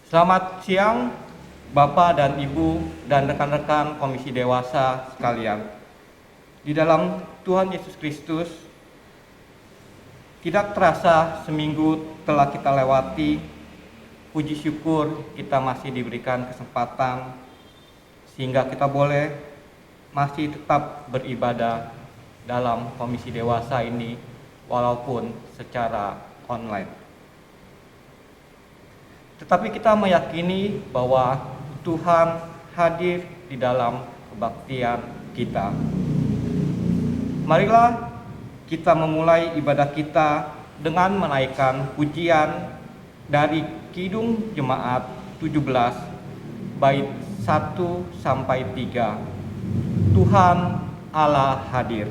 Selamat siang, Bapak dan Ibu dan rekan-rekan Komisi Dewasa sekalian. Di dalam Tuhan Yesus Kristus, tidak terasa seminggu telah kita lewati. Puji syukur kita masih diberikan kesempatan sehingga kita boleh masih tetap beribadah dalam Komisi Dewasa ini walaupun secara online. Tetapi kita meyakini bahwa Tuhan hadir di dalam kebaktian kita. Marilah kita memulai ibadah kita dengan menaikkan pujian dari Kidung Jemaat 17 bait 1 sampai 3. Tuhan Allah hadir.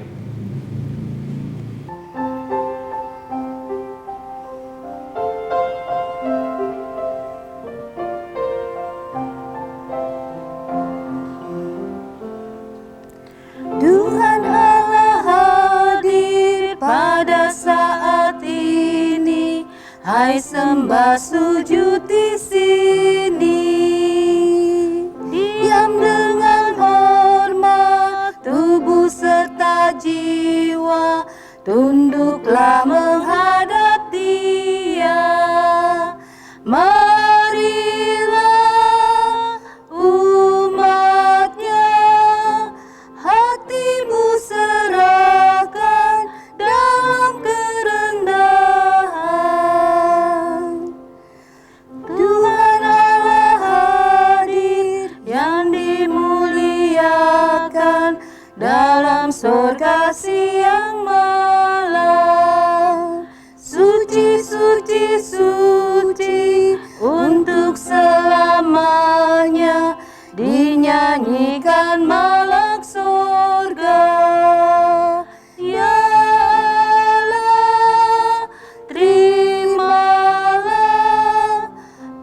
Tuhan Allah hadir pada saat ini, hai sembah sujud di sini. Diam dengan hormat, tubuh serta jiwa, tunduklah menghadap Dia. Marilah umatnya, hatimu serahkan dalam kerendahan. Tuhan Allah hadir yang dimuliakan dalam surga siang malam. Suci, suci, suci untuk selamanya, dinyanyikan malak surga. Ya Allah, terimalah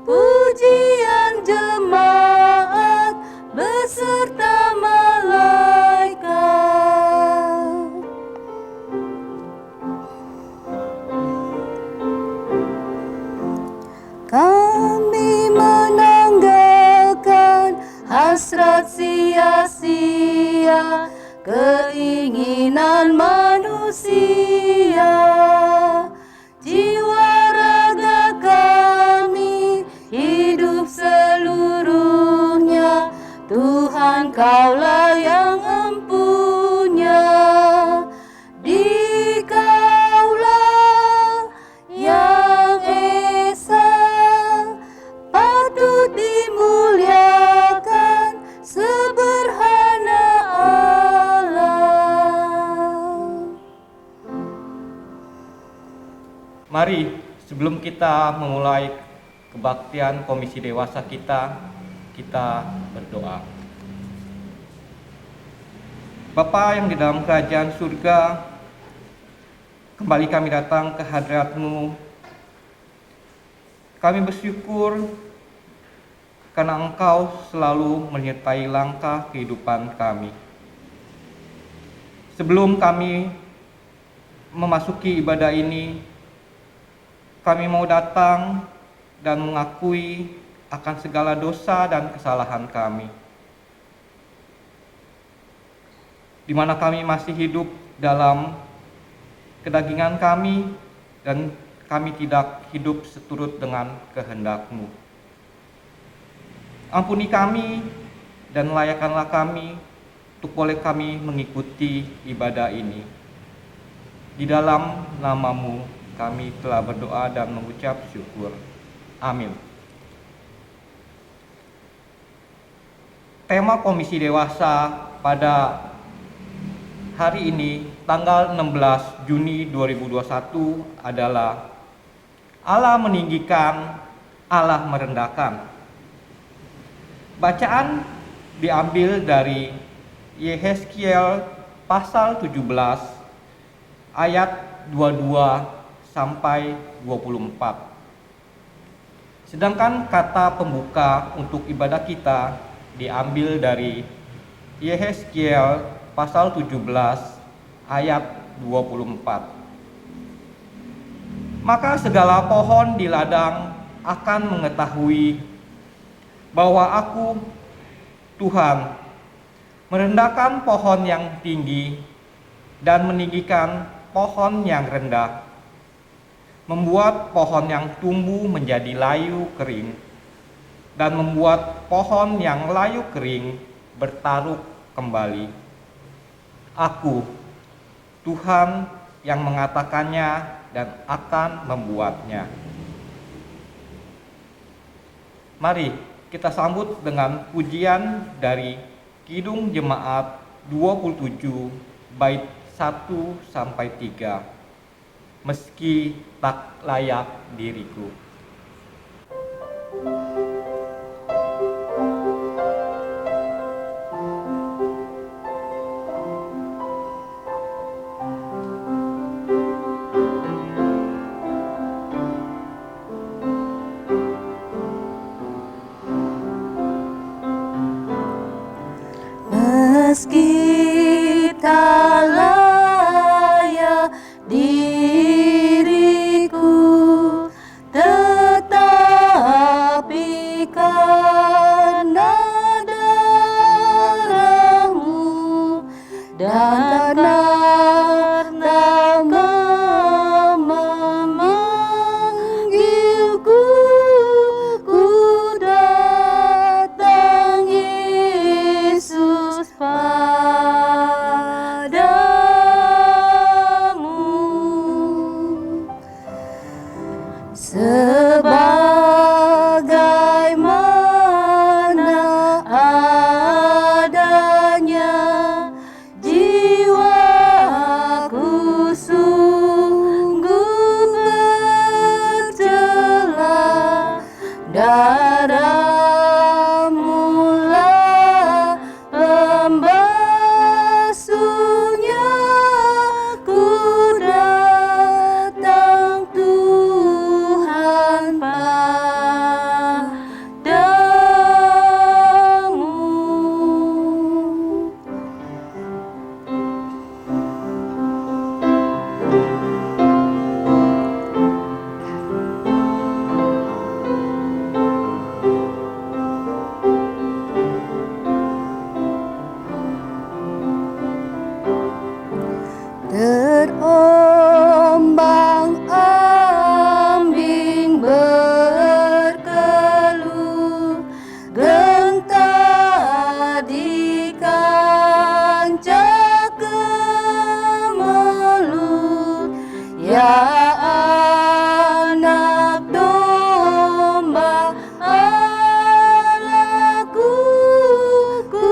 pujian jemaat beserta malaikat. Kami menanggalkan hasrat sia-sia, keinginan manusia. Jiwa raga kami hidup seluruhnya, Tuhan Kaulah yang empunya. Dikaulah yang esa, patut dimuliakan seberhana Allah. Mari sebelum kita memulai kebaktian Komisi Dewasa kita berdoa. Bapa yang di dalam kerajaan surga, kembali kami datang ke hadirat-Mu. Kami bersyukur karena Engkau selalu menyertai langkah kehidupan kami. Sebelum kami memasuki ibadah ini, kami mau datang dan mengakui akan segala dosa dan kesalahan kami, di mana kami masih hidup dalam kedagingan kami dan kami tidak hidup seturut dengan kehendak-Mu. Ampuni kami dan layakkanlah kami untuk boleh kami mengikuti ibadah ini. Di dalam nama-Mu kami telah berdoa dan mengucap syukur. Amin. Tema Komisi Dewasa pada hari ini, tanggal 16 Juni 2021 adalah Allah meninggikan, Allah merendahkan. Bacaan diambil dari Yehezkiel pasal 17 ayat 22 sampai 24. Sedangkan kata pembuka untuk ibadah kita diambil dari Yehezkiel pasal 17 ayat 24. Maka segala pohon di ladang akan mengetahui bahwa aku, Tuhan, merendahkan pohon yang tinggi dan meninggikan pohon yang rendah, membuat pohon yang tumbuh menjadi layu kering, dan membuat pohon yang layu kering bertaruh kembali. Aku, Tuhan, yang mengatakannya dan akan membuatnya. Mari kita sambut dengan pujian dari Kidung Jemaat 27 bait 1 sampai 3. Meski tak layak diriku. Meski tak layak diriku, tetapi karena darah-Mu dan karena memanggilku, ku datang Yesus padamu. Sebagaimana adanya, jiwaku sungguh bercela. Darah-Mulah pembasuhnya, ku datang Tuhan padamu. Terombang-ambing berkeluh, gentar di kancah kemelut. Ya anak domba Allahku, ku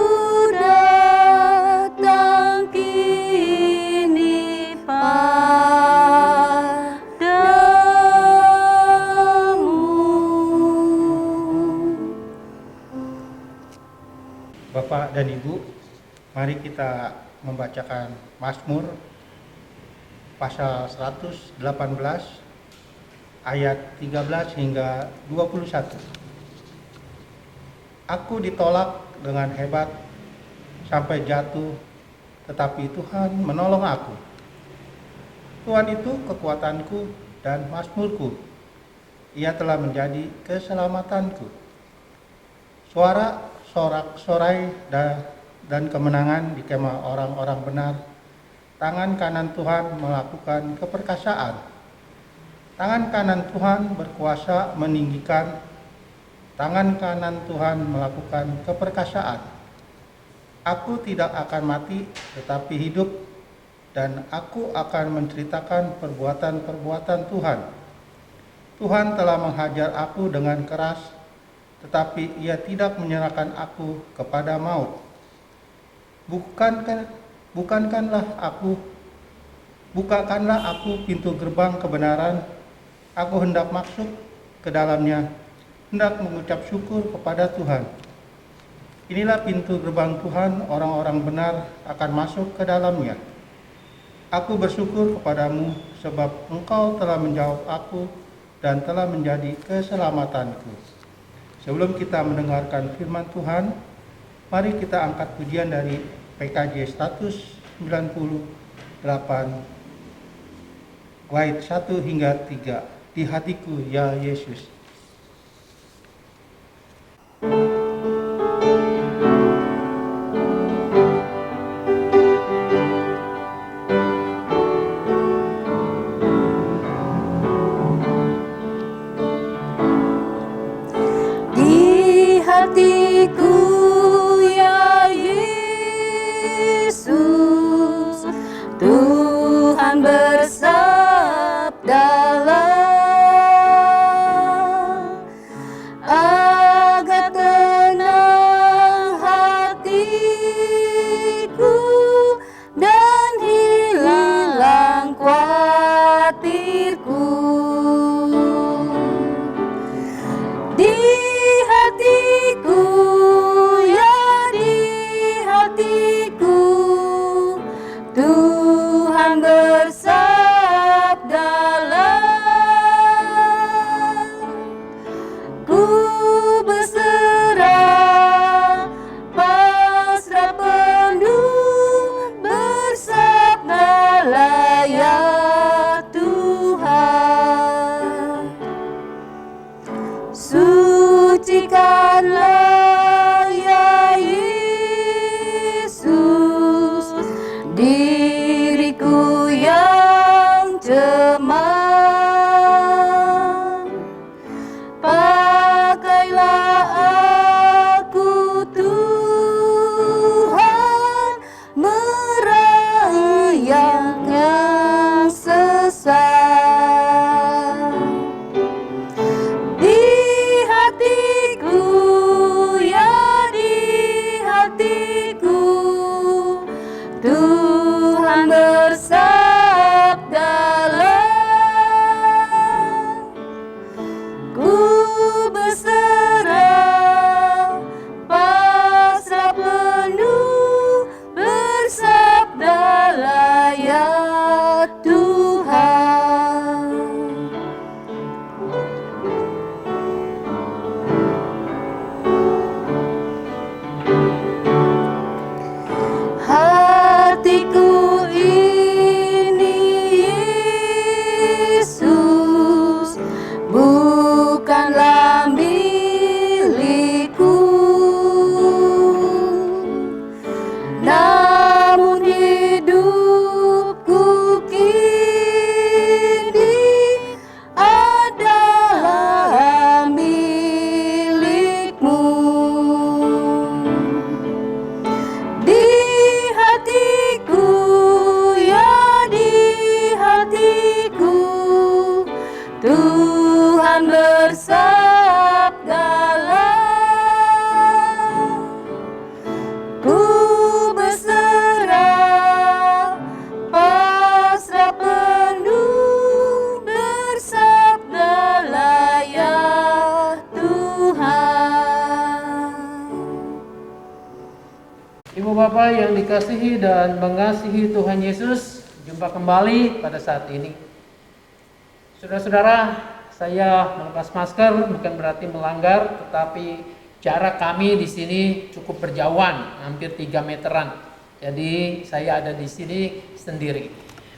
datang kini padamu. Bapak dan Ibu, mari kita membacakan Mazmur pasal 118 ayat 13 hingga 21. Aku ditolak dengan hebat sampai jatuh, tetapi Tuhan menolong aku. Tuhan itu kekuatanku dan mazmurku. Ia telah menjadi keselamatanku. Suara sorak-sorai dan kemenangan di kemah orang-orang benar. Tangan kanan Tuhan melakukan keperkasaan. Tangan kanan Tuhan berkuasa meninggikan. Tangan kanan Tuhan melakukan keperkasaan. Aku tidak akan mati, tetapi hidup, dan aku akan menceritakan perbuatan-perbuatan Tuhan. Tuhan telah menghajar aku dengan keras, tetapi Ia tidak menyerahkan aku kepada maut. Bukakanlah aku pintu gerbang kebenaran. Aku hendak masuk ke dalamnya, hendak mengucap syukur kepada Tuhan. Inilah pintu gerbang Tuhan, orang-orang benar akan masuk ke dalamnya. Aku bersyukur kepadamu, sebab Engkau telah menjawab aku dan telah menjadi keselamatanku. Sebelum kita mendengarkan firman Tuhan, mari kita angkat pujian dari PKJ 198 bait 1 hingga 3. Di hatiku ya Yesus. bersabdalah, agar tenang hatiku dan hilang khawatirku. Di hatiku, ya di hatiku, Tuhan bersabdalah, ku berserah, pasrah penuh, bersabdalah ya Tuhan. Sucikanlah ya Yesus diriku yang cemar. Pakailah aku Tuhan, meraih yang sesat. Di hatiku, ya di hatiku, Tuhan bersabdalah, ku berserah, pasrah penuh, bersabdalah ya Tuhan. Hatiku ini Yesus, bukanlah milikku, namun hidupku kini adalah milikmu. Di hatiku, ya di hatiku, Tuhan bersabdalah, ku berserah, pasrah penuh, bersabdalah ya Tuhan. Ibu Bapak yang dikasihi dan mengasihi Tuhan Yesus, jumpa kembali pada saat ini. Saudara-saudara, saya melepas masker bukan berarti melanggar, tetapi jarak kami di sini cukup berjauhan, hampir 3 meteran. Jadi saya ada di sini sendiri.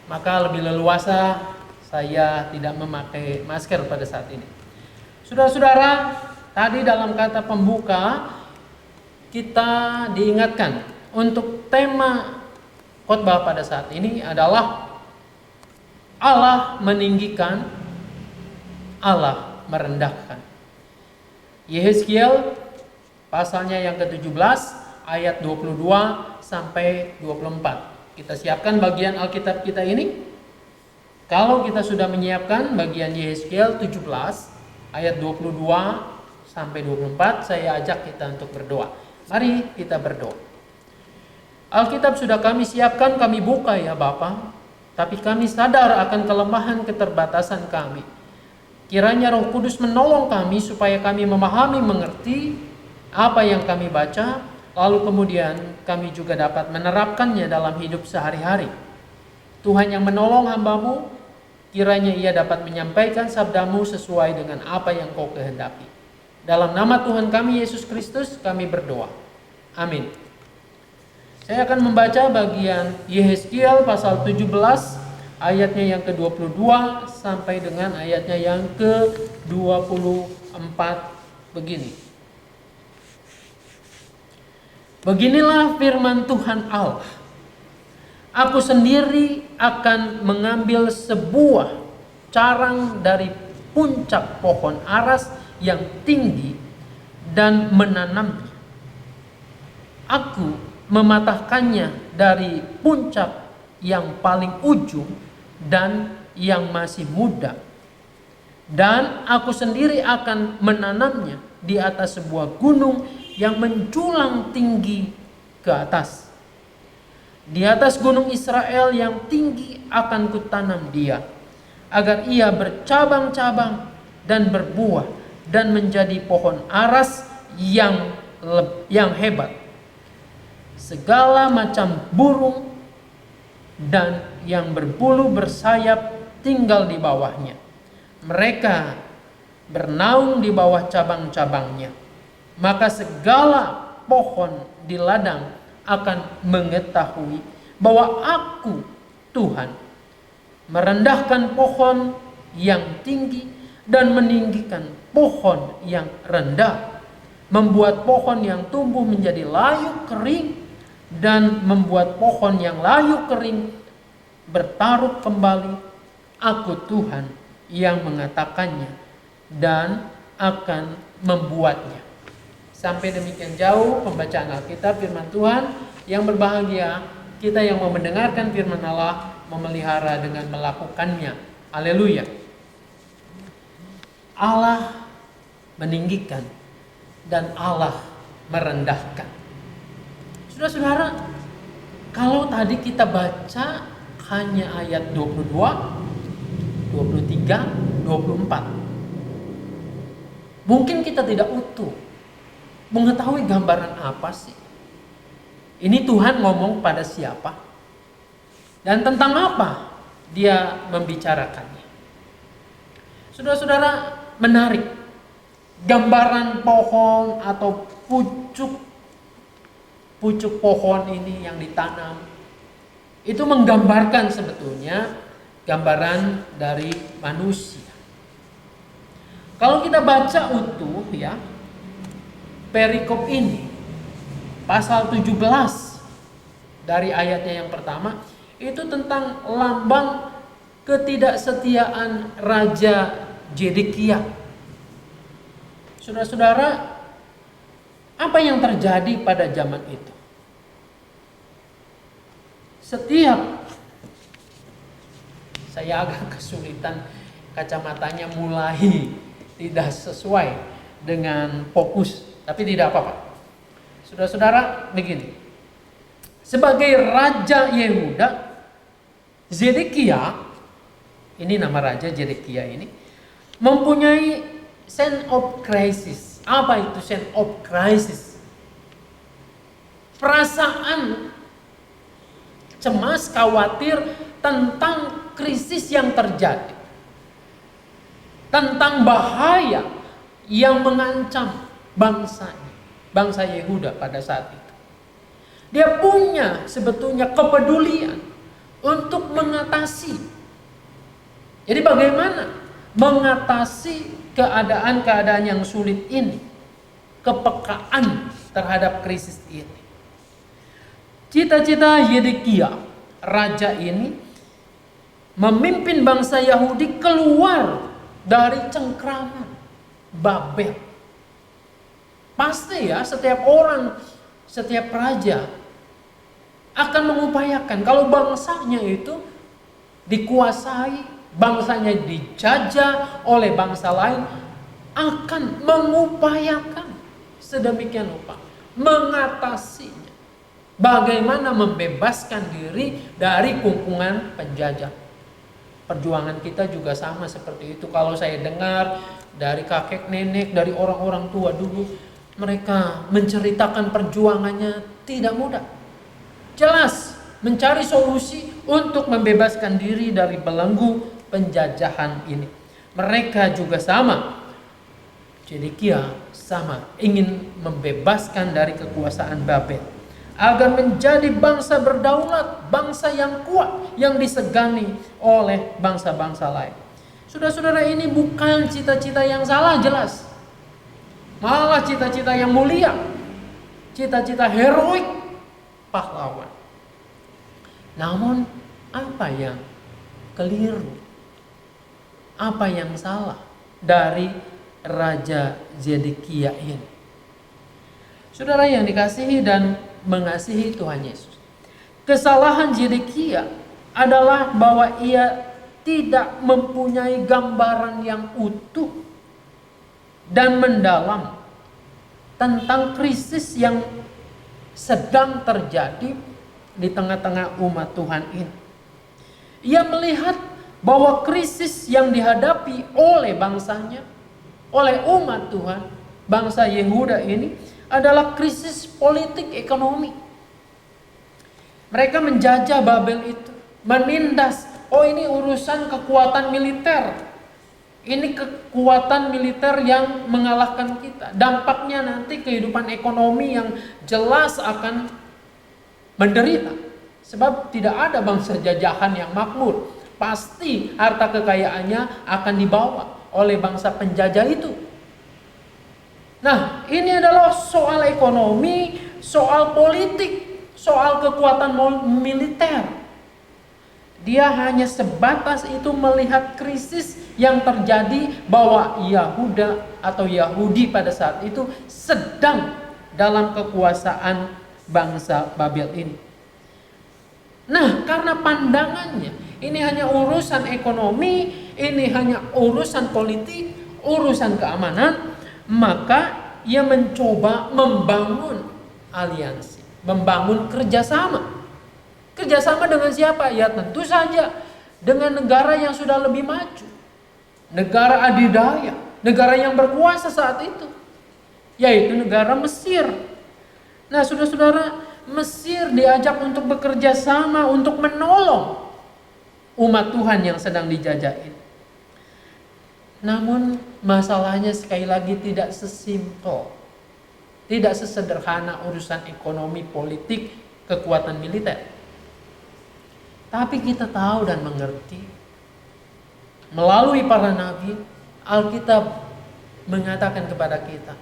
Maka lebih leluasa saya tidak memakai masker pada saat ini. Saudara-saudara, tadi dalam kata pembuka kita diingatkan untuk tema khotbah pada saat ini adalah Allah meninggikan, Allah merendahkan. Yehezkiel pasalnya yang ke-17 ayat 22 sampai 24. Kita siapkan bagian Alkitab kita ini. Kalau kita sudah menyiapkan bagian Yehezkiel 17 ayat 22 sampai 24, saya ajak kita untuk berdoa. Mari kita berdoa. Alkitab sudah kami siapkan, kami buka ya Bapa, tapi kami sadar akan kelemahan keterbatasan kami. Kiranya Roh Kudus menolong kami supaya kami memahami, mengerti apa yang kami baca, lalu kemudian kami juga dapat menerapkannya dalam hidup sehari-hari. Tuhan yang menolong hamba-Mu, kiranya Ia dapat menyampaikan sabda-Mu sesuai dengan apa yang Kau kehendaki. Dalam nama Tuhan kami Yesus Kristus kami berdoa. Amin. Saya akan membaca bagian Yehezkiel pasal 17 ayatnya yang ke-22 sampai dengan ayatnya yang ke-24 begini. Beginilah firman Tuhan Allah. Aku sendiri akan mengambil sebuah carang dari puncak pohon aras yang tinggi dan menanamnya. Aku mematahkannya dari puncak yang paling ujung dan yang masih muda. Dan aku sendiri akan menanamnya di atas sebuah gunung yang menjulang tinggi ke atas. Di atas gunung Israel yang tinggi akan kutanam dia, agar ia bercabang-cabang dan berbuah dan menjadi pohon aras yang hebat. Segala macam burung dan yang berbulu bersayap tinggal di bawahnya. Mereka bernaung di bawah cabang-cabangnya. Maka segala pohon di ladang akan mengetahui bahwa aku, Tuhan, merendahkan pohon yang tinggi dan meninggikan pohon yang rendah, membuat pohon yang tumbuh menjadi layu kering dan membuat pohon yang layu kering bertaruh kembali. Aku Tuhan yang mengatakannya dan akan membuatnya. Sampai demikian jauh pembacaan Alkitab firman Tuhan. Yang berbahagia kita yang mau mendengarkan firman Allah, memelihara dengan melakukannya. Haleluya. Allah meninggikan dan Allah merendahkan. Saudara-saudara, kalau tadi kita baca hanya ayat 22, 23, 24, mungkin kita tidak utuh mengetahui gambaran apa sih ini, Tuhan ngomong pada siapa dan tentang apa dia membicarakannya. Saudara-saudara, menarik gambaran pohon atau pucuk pohon ini yang ditanam itu menggambarkan sebetulnya gambaran dari manusia. Kalau kita baca utuh ya, perikop ini pasal 17 dari ayatnya yang pertama itu tentang lambang ketidaksetiaan Raja Zedekia. Saudara-saudara, apa yang terjadi pada zaman itu? Saya agak kesulitan, kacamatanya mulai tidak sesuai dengan fokus, tapi tidak apa-apa. Saudara-saudara, begini. Sebagai Raja Yehuda, Zedekia, ini nama Raja Zedekia ini, mempunyai sense of crisis. Apa itu sense of crisis? Perasaan cemas, khawatir tentang krisis yang terjadi, tentang bahaya yang mengancam bangsa Yehuda pada saat itu. Dia punya sebetulnya kepedulian untuk mengatasi. Jadi bagaimana mengatasi keadaan-keadaan yang sulit ini? Kepekaan terhadap krisis ini. Cita-cita Zedekia, raja ini, memimpin bangsa Yahudi keluar dari cengkraman Babel. Pasti ya, setiap orang, setiap raja akan mengupayakan kalau bangsanya itu dikuasai, bangsanya dijajah oleh bangsa lain, akan mengupayakan sedemikian rupa mengatasinya. Bagaimana membebaskan diri dari kungkungan penjajah. Perjuangan kita juga sama seperti itu. Kalau saya dengar dari kakek nenek, dari orang-orang tua dulu, mereka menceritakan perjuangannya tidak mudah. Jelas mencari solusi untuk membebaskan diri dari belenggu penjajahan ini. Mereka juga sama. Zedekia sama, ingin membebaskan dari kekuasaan Babel, agar menjadi bangsa berdaulat, bangsa yang kuat, yang disegani oleh bangsa-bangsa lain. Saudara-saudara, ini bukan cita-cita yang salah, jelas. Malah cita-cita yang mulia, cita-cita heroik, pahlawan. Namun apa yang keliru? Apa yang salah dari Raja Zedekia ini? Saudara yang dikasihi dan mengasihi Tuhan Yesus, kesalahan Zedekia adalah bahwa ia tidak mempunyai gambaran yang utuh dan mendalam tentang krisis yang sedang terjadi di tengah-tengah umat Tuhan ini. Ia melihat bahwa krisis yang dihadapi oleh bangsanya, oleh umat Tuhan, bangsa Yehuda ini adalah krisis politik ekonomi. Mereka menjajah Babel itu, menindas, oh ini urusan kekuatan militer. Ini kekuatan militer yang mengalahkan kita. Dampaknya nanti kehidupan ekonomi yang jelas akan menderita. Sebab tidak ada bangsa jajahan yang makmur. Pasti harta kekayaannya akan dibawa oleh bangsa penjajah itu. Nah, ini adalah soal ekonomi, soal politik, soal kekuatan militer. Dia hanya sebatas itu melihat krisis yang terjadi bahwa Yahuda atau Yahudi pada saat itu sedang dalam kekuasaan bangsa Babel ini. Nah, karena pandangannya ini hanya urusan ekonomi, ini hanya urusan politik, urusan keamanan, maka ia mencoba membangun aliansi, membangun kerjasama. Kerjasama dengan siapa? Ya tentu saja dengan negara yang sudah lebih maju, negara adidaya, negara yang berkuasa saat itu, yaitu negara Mesir. Nah, saudara-saudara, Mesir diajak untuk bekerja sama untuk menolong umat Tuhan yang sedang dijajah ini. Namun masalahnya sekali lagi tidak sesimpel, tidak sesederhana urusan ekonomi, politik, kekuatan militer. Tapi kita tahu dan mengerti melalui para nabi, Alkitab mengatakan kepada kita,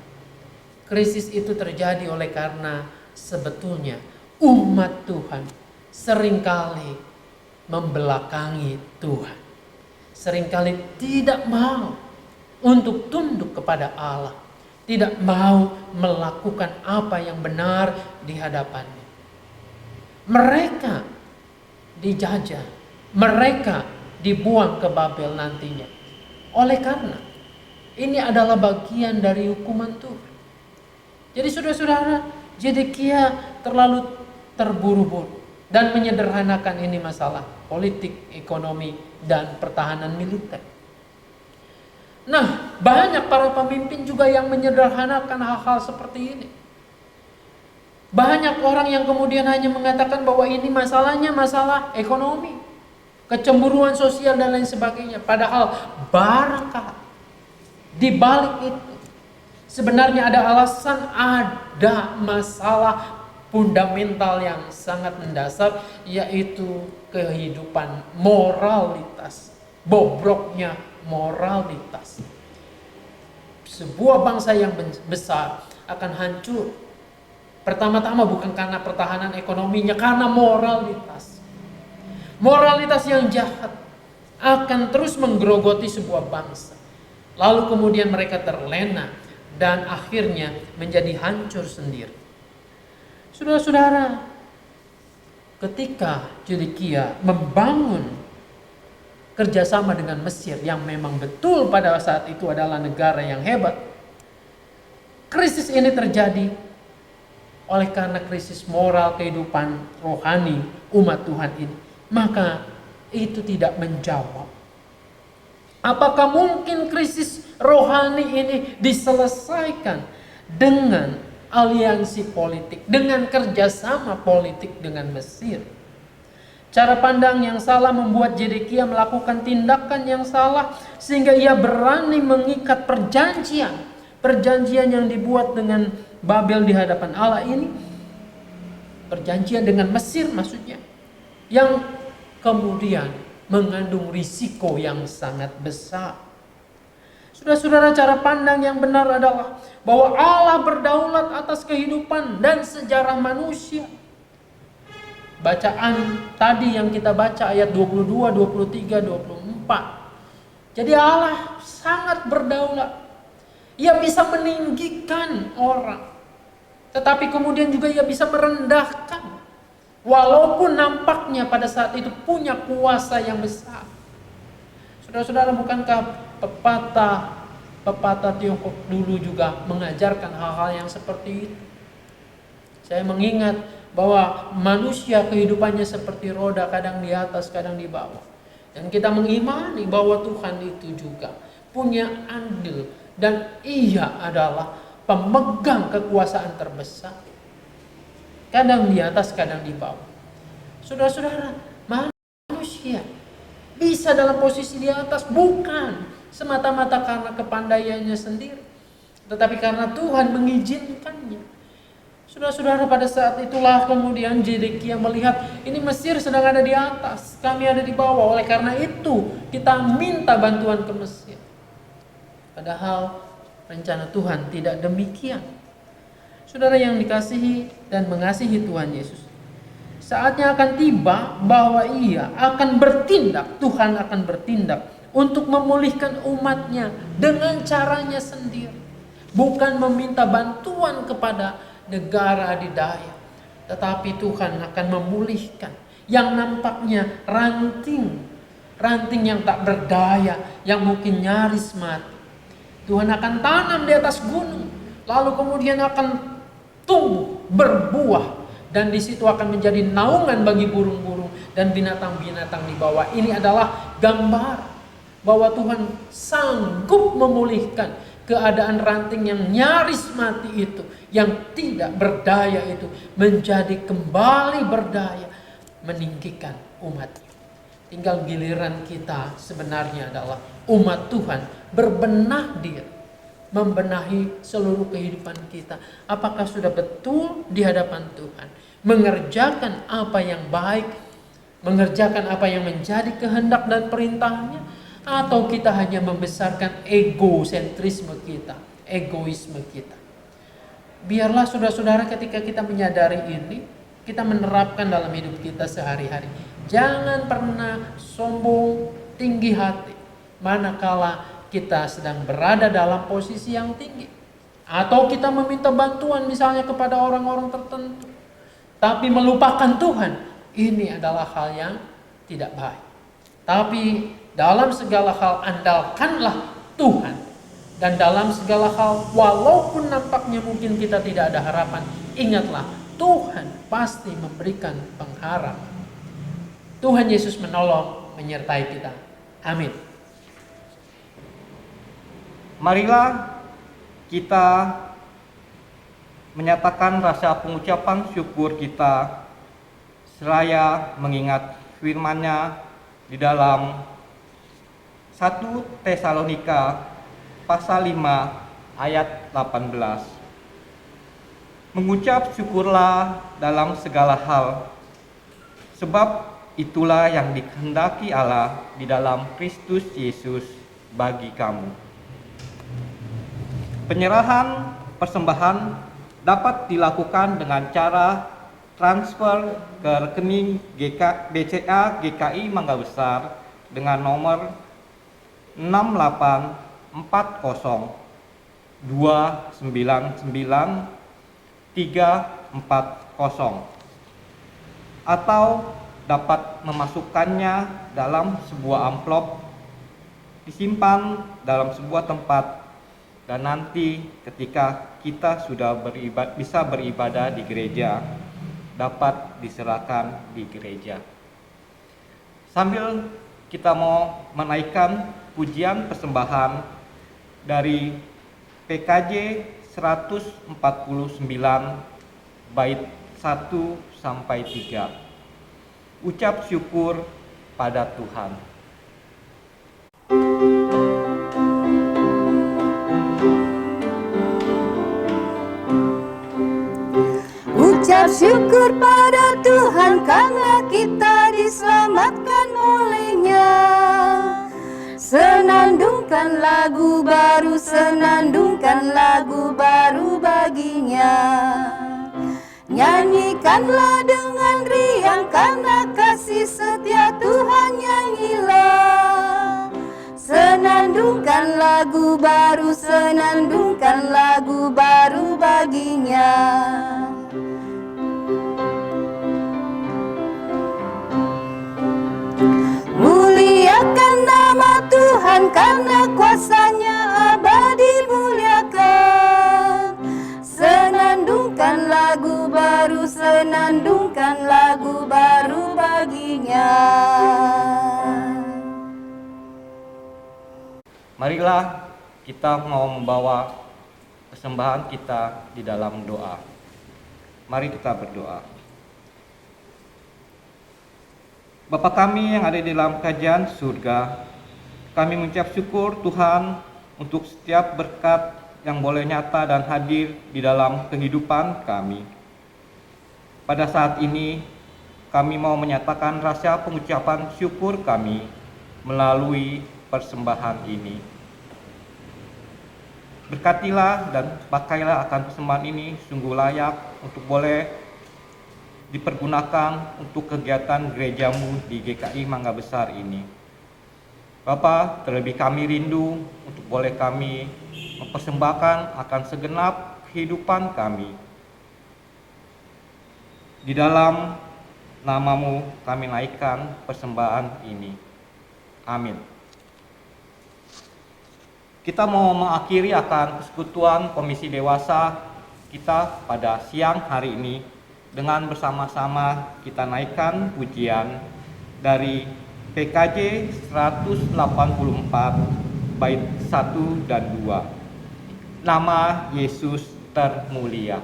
krisis itu terjadi oleh karena sebetulnya umat Tuhan seringkali membelakangi Tuhan. Seringkali tidak mau untuk tunduk kepada Allah, tidak mau melakukan apa yang benar di hadapannya. Mereka dijajah, mereka dibuang ke Babel nantinya. Oleh karena ini adalah bagian dari hukuman Tuhan. Jadi saudara-saudara, Zedekia terlalu terburu-buru dan menyederhanakan ini masalah politik, ekonomi, dan pertahanan militer. Nah, banyak para pemimpin juga yang menyederhanakan hal-hal seperti ini. Banyak orang yang kemudian hanya mengatakan bahwa ini masalahnya masalah ekonomi, kecemburuan sosial dan lain sebagainya. Padahal barangkali di balik itu sebenarnya ada alasan, ada masalah fundamental yang sangat mendasar, yaitu kehidupan moralitas, bobroknya moralitas. Sebuah bangsa yang besar akan hancur pertama-tama bukan karena pertahanan ekonominya, karena moralitas. Moralitas yang jahat akan terus menggerogoti sebuah bangsa. Lalu kemudian mereka terlena dan akhirnya menjadi hancur sendiri. Saudara-saudara, ketika Zedekia membangun kerjasama dengan Mesir yang memang betul pada saat itu adalah negara yang hebat, krisis ini terjadi oleh karena krisis moral kehidupan rohani umat Tuhan ini. Maka itu tidak menjawab. Apakah mungkin krisis rohani ini diselesaikan dengan aliansi politik, dengan kerjasama politik dengan Mesir? Cara pandang yang salah membuat Zedekia melakukan tindakan yang salah, sehingga ia berani mengikat perjanjian yang dibuat dengan Babel di hadapan Allah ini, perjanjian dengan Mesir maksudnya, yang kemudian mengandung risiko yang sangat besar. Saudara-saudara, cara pandang yang benar adalah bahwa Allah berdaulat atas kehidupan dan sejarah manusia. Bacaan tadi yang kita baca ayat 22, 23, 24. Jadi Allah sangat berdaulat. Ia bisa meninggikan orang, tetapi kemudian juga ia bisa merendahkan. Walaupun nampaknya pada saat itu punya kuasa yang besar. Saudara-saudara, bukankah pepatah Tiongkok dulu juga mengajarkan hal-hal yang seperti itu? Saya mengingat bahwa manusia kehidupannya seperti roda, kadang di atas, kadang di bawah. Dan kita mengimani bahwa Tuhan itu juga punya andil dan Ia adalah pemegang kekuasaan terbesar. Kadang di atas, kadang di bawah. Saudara-saudara, manusia bisa dalam posisi di atas bukan semata-mata karena kepandaiannya sendiri, tetapi karena Tuhan mengizinkannya. Saudara-saudara, pada saat itulah kemudian Zedekia melihat ini Mesir sedang ada di atas, kami ada di bawah. Oleh karena itu kita minta bantuan ke Mesir. Padahal rencana Tuhan tidak demikian. Saudara yang dikasihi dan mengasihi Tuhan Yesus, saatnya akan tiba bahwa Ia akan bertindak, Tuhan akan bertindak untuk memulihkan umatnya dengan caranya sendiri. Bukan meminta bantuan kepada negara adidaya, tetapi Tuhan akan memulihkan yang nampaknya ranting yang tak berdaya, yang mungkin nyaris mati. Tuhan akan tanam di atas gunung, lalu kemudian akan tumbuh, berbuah, dan di situ akan menjadi naungan bagi burung-burung dan binatang-binatang di bawah. Ini adalah gambar bahwa Tuhan sanggup memulihkan keadaan ranting yang nyaris mati itu, yang tidak berdaya itu, menjadi kembali berdaya, meninggikan umatnya. Tinggal giliran kita sebenarnya adalah umat Tuhan berbenah diri, membenahi seluruh kehidupan kita. Apakah sudah betul di hadapan Tuhan, mengerjakan apa yang baik, mengerjakan apa yang menjadi kehendak dan perintahnya, atau kita hanya membesarkan egosentrisme kita, egoisme kita. Biarlah saudara-saudara, ketika kita menyadari ini, kita menerapkan dalam hidup kita sehari-hari. Jangan pernah sombong, tinggi hati, manakala kita sedang berada dalam posisi yang tinggi, atau kita meminta bantuan misalnya kepada orang-orang tertentu, tapi melupakan Tuhan. Ini adalah hal yang tidak baik. Tapi dalam segala hal andalkanlah Tuhan. Dan dalam segala hal, walaupun nampaknya mungkin kita tidak ada harapan, ingatlah Tuhan pasti memberikan pengharapan. Tuhan Yesus menolong, menyertai kita. Amin. Marilah kita menyatakan rasa pengucapan syukur kita seraya mengingat firman-Nya di dalam 1 Tesalonika pasal 5 ayat 18. Mengucap syukurlah dalam segala hal, sebab itulah yang dikehendaki Allah di dalam Kristus Yesus bagi kamu. Penyerahan persembahan dapat dilakukan dengan cara transfer ke rekening BCA GKI Mangga Besar dengan nomor 6840299 atau dapat memasukkannya dalam sebuah amplop, disimpan dalam sebuah tempat, dan nanti ketika kita sudah bisa beribadah di gereja, dapat diserahkan di gereja. Sambil kita mau menaikkan pujian persembahan dari PKJ 149 bait 1 sampai 3. Ucap syukur pada Tuhan. Ucap syukur pada Tuhan karena kita diselamatkan oleh-Nya. Senandungkan lagu baru, senandungkan lagu baru baginya. Nyanyikanlah dengan riang karena kasih setia Tuhan nyanyilah. Senandungkan lagu baru, senandungkan lagu baru baginya. Muliakan nama Tuhan. Tuhan karena kuasa-Nya abadi muliakan. Senandungkan lagu baru, senandungkan lagu baru baginya. Marilah kita mau membawa persembahan kita di dalam doa. Mari kita berdoa. Bapa kami yang ada di dalam kerajaan surga, kami mengucap syukur Tuhan untuk setiap berkat yang boleh nyata dan hadir di dalam kehidupan kami. Pada saat ini, kami mau menyatakan rasa pengucapan syukur kami melalui persembahan ini. Berkatilah dan pakailah akan persembahan ini sungguh layak untuk boleh dipergunakan untuk kegiatan gerejamu di GKI Mangga Besar ini. Bapa, terlebih kami rindu untuk boleh kami mempersembahkan akan segenap kehidupan kami. Di dalam nama-Mu kami naikkan persembahan ini. Amin. Kita mau mengakhiri akan persekutuan Komisi Dewasa kita pada siang hari ini dengan bersama-sama kita naikkan pujian dari PKJ 184 bait 1 dan 2. Nama Yesus termulia.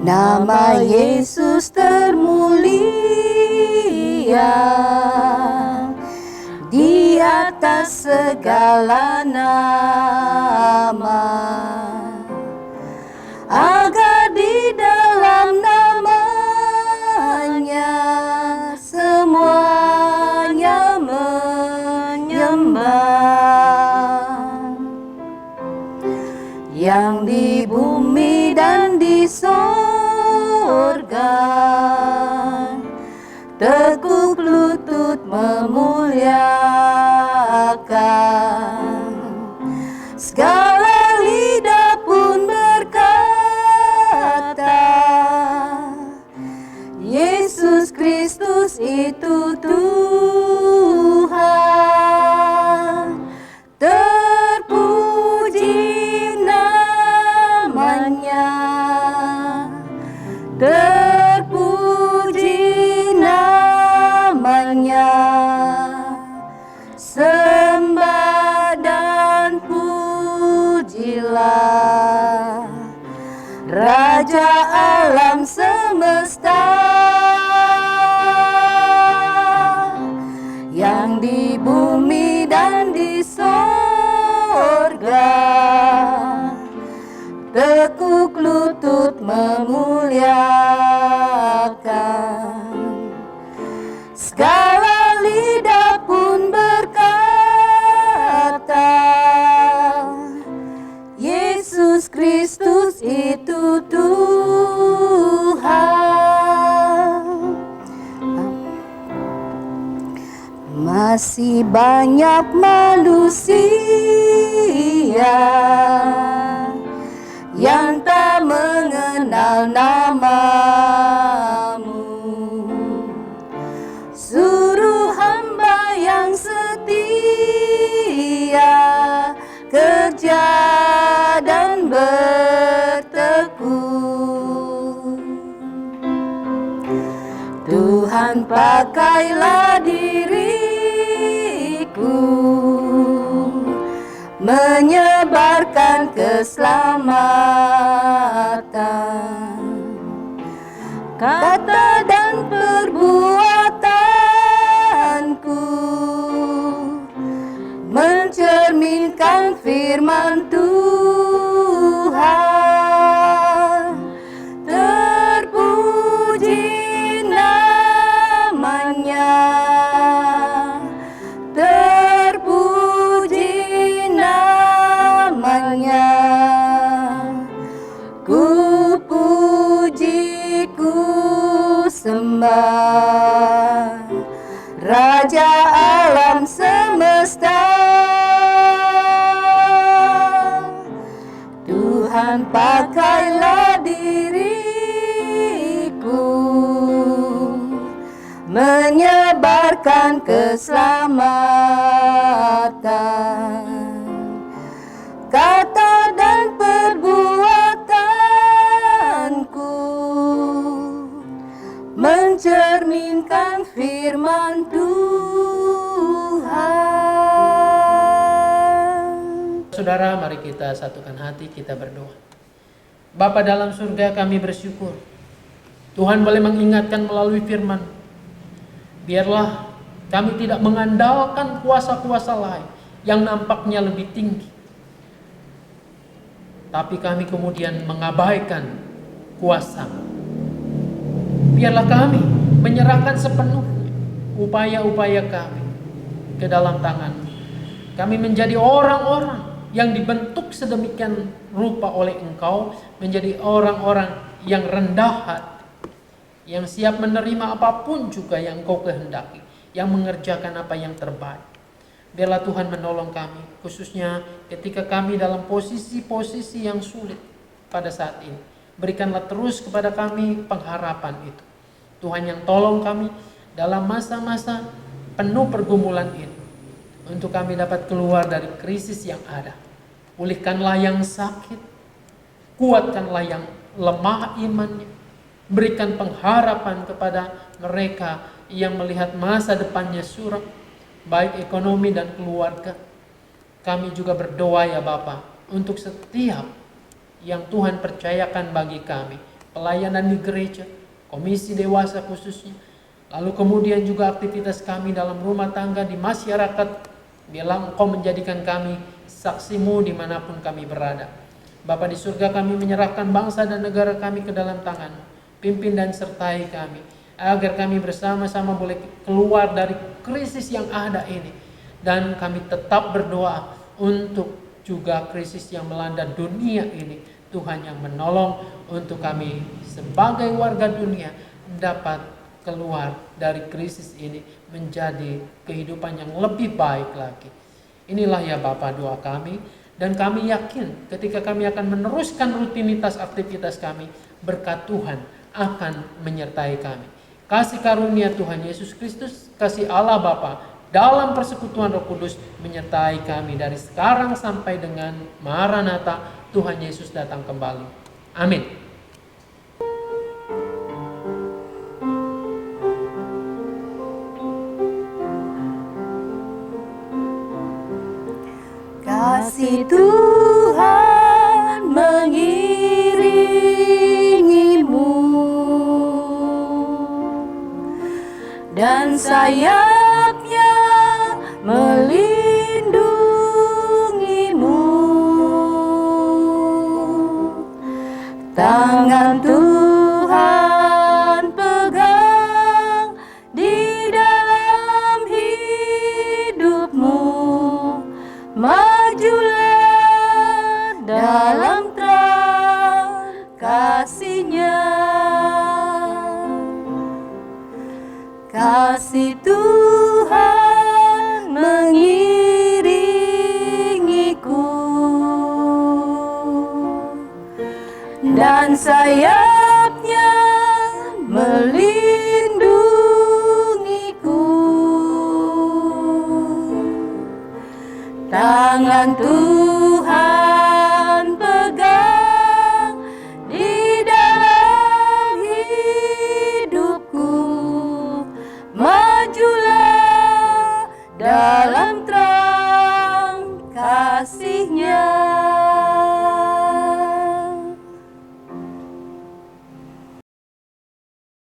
Nama Yesus termulia di atas segala nama, agar di dalam namanya semuanya menyembah, yang di bumi dan di sorga tekuk lutut memuliakan, segala lidah pun berkata, Yesus Kristus itu Tuhan. Terpuji namanya, terpuji namanya, sembah dan pujilah Raja alam semesta, yang di bumi dan di sorga tekuk lutut memuliakan, segala lidah pun berkata, Yesus Kristus itu Tuhan. Masih banyak manusia yang tak mengenal nama-Mu. Suruh hamba yang setia kerja dan bertekun. Tuhan, pakailah diriku menyebarkan keselamatan, kata dan perbuatanku mencerminkan firman Tuhan. Terpuji namanya, terpuji namanya, ku puji, ku sembah Raja alam semesta, akan keselamatan. Kata dan perbuatanku mencerminkan firman Tuhan. Saudara, mari kita satukan hati, kita berdoa. Bapa dalam surga, kami bersyukur Tuhan boleh mengingatkan melalui firman. Biarlah kami tidak mengandalkan kuasa-kuasa lain yang nampaknya lebih tinggi, tapi kami kemudian mengabaikan kuasa. Biarlah kami menyerahkan sepenuhnya upaya-upaya kami ke dalam tangan. Kami menjadi orang-orang yang dibentuk sedemikian rupa oleh Engkau, menjadi orang-orang yang rendah hati, yang siap menerima apapun juga yang Engkau kehendaki, yang mengerjakan apa yang terbaik. Biarlah Tuhan menolong kami, khususnya ketika kami dalam posisi-posisi yang sulit pada saat ini. Berikanlah terus kepada kami pengharapan itu. Tuhan yang tolong kami dalam masa-masa penuh pergumulan ini, untuk kami dapat keluar dari krisis yang ada. Pulihkanlah yang sakit, kuatkanlah yang lemah imannya, berikan pengharapan kepada mereka yang melihat masa depannya suram, baik ekonomi dan keluarga. Kami juga berdoa ya Bapa, untuk setiap yang Tuhan percayakan bagi kami, pelayanan di gereja, komisi dewasa khususnya, lalu kemudian juga aktivitas kami dalam rumah tangga, di masyarakat. Biarlah Engkau menjadikan kami saksi-Mu dimanapun kami berada. Bapa di surga, kami menyerahkan bangsa dan negara kami ke dalam tangan-Mu. Pimpin dan sertai kami, agar kami bersama-sama boleh keluar dari krisis yang ada ini. Dan kami tetap berdoa untuk juga krisis yang melanda dunia ini. Tuhan yang menolong untuk kami sebagai warga dunia dapat keluar dari krisis ini menjadi kehidupan yang lebih baik lagi. Inilah ya Bapa doa kami, dan kami yakin ketika kami akan meneruskan rutinitas aktivitas kami, berkat Tuhan akan menyertai kami. Kasih karunia Tuhan Yesus Kristus, kasih Allah Bapa dalam persekutuan Roh Kudus menyertai kami dari sekarang sampai dengan Maranatha, Tuhan Yesus datang kembali. Amin. Kasih Tuhan mengiringimu dan sayapnya melindungimu. Tangan Tuhan pegang di dalam hidupmu. Majulah dalam terang kasih-Nya. Kasih Tuhan mengiringiku dan sayapnya melindungiku. Tangan Tuhan pegang di dalam hidupku. Majulah dalam